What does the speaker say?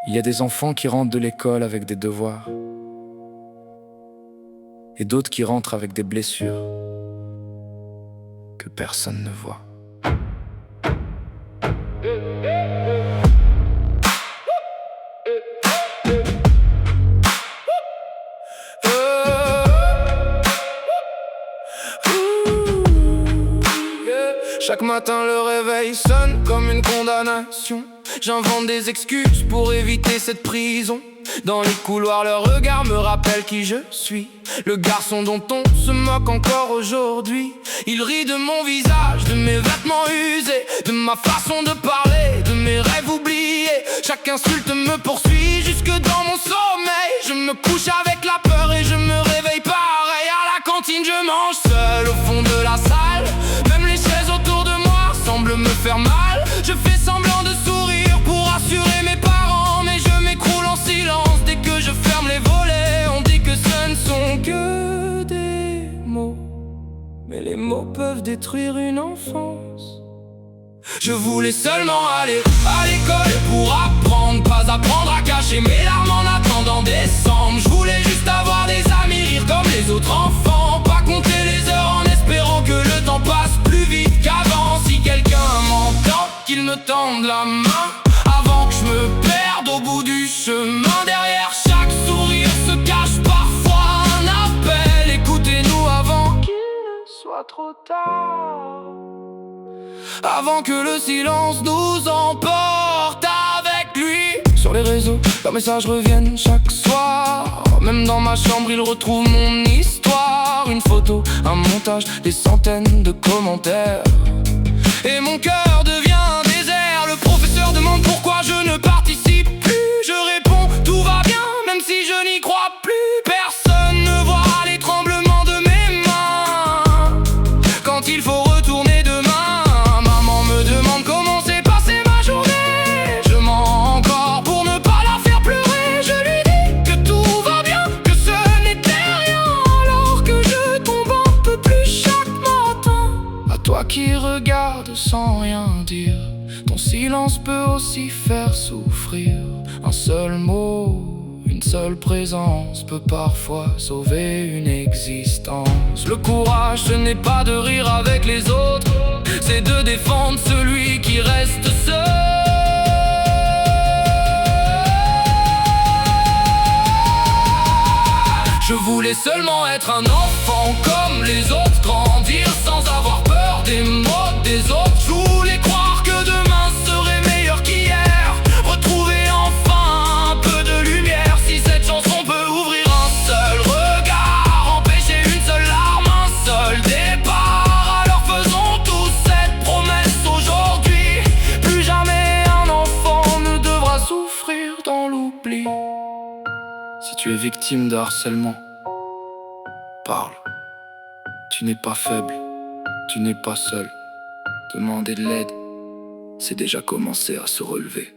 Il y a des enfants qui rentrent de l'école avec des devoirs et d'autres qui rentrent avec des blessures que personne ne voit. Chaque matin le réveil sonne comme une condamnation. J'invente des excuses pour éviter cette prison. Dans les couloirs, leur regard me rappelle qui je suis. Le garçon dont on se moque encore aujourd'hui. Il rit de mon visage, de mes vêtements usés, de ma façon de parler, de mes rêves oubliés. Chaque insulte me poursuit jusque dans mon sommeil. Je me couche avec la peur et je me réveille pareil. À la cantine je mange seul au fond de la salle. Même les chaises autour de moi semblent me faire mal. Je fais semblant de sourire pour assurer mes parents, mais je m'écroule en silence dès que je ferme les volets. On dit que ce ne sont que des mots, mais les mots peuvent détruire une enfance. Je voulais seulement aller à l'école pour apprendre, pas apprendre à cacher mes larmes en attendant décembre. Je voulais juste avoir des amis, rire comme les autres enfants, pas compter les heures en espérant que le temps passe plus vite qu'avant. Si quelqu'un m'entend, qu'il me tende la main avant que je me perde au bout du chemin. Derrière chaque sourire se cache parfois un appel. Écoutez-nous avant qu'il ne soit trop tard, avant que le silence nous emporte avec lui. Sur les réseaux, leurs messages reviennent chaque soir. Même dans ma chambre, ils retrouvent mon histoire. Une photo, un montage, des centaines de commentaires. Et mon cœur devient un désert. Le professeur demande pourquoi je ne participe plus. Je réponds, tout va bien, même si je n'y crois plus. Personne ne voit les tremblements de mes mains quand il faut retourner demain. Maman me demande comment s'est passée ma journée. Je mens encore pour ne pas la faire pleurer. Je lui dis que tout va bien, que ce n'était rien, alors que je tombe un peu plus chaque matin. À toi qui regardes sans rien dire, ton silence peut aussi faire souffrir. Un seul mot, une seule présence peut parfois sauver une existence. Le courage, ce n'est pas de rire avec les autres, c'est de défendre celui qui reste seul. Je voulais seulement être un enfant comme les autres, grandir sans avoir peur des mots des autres. Je voulais croire que demain serait meilleur qu'hier, retrouver enfin un peu de lumière. Si cette chanson peut ouvrir un seul regard, empêcher une seule larme, un seul départ, alors faisons tous cette promesse aujourd'hui. Plus jamais un enfant ne devra souffrir dans l'oubli. Si tu es victime de harcèlement, parle. Tu n'es pas faible, tu n'es pas seul. Demander de l'aide, c'est déjà commencer à se relever.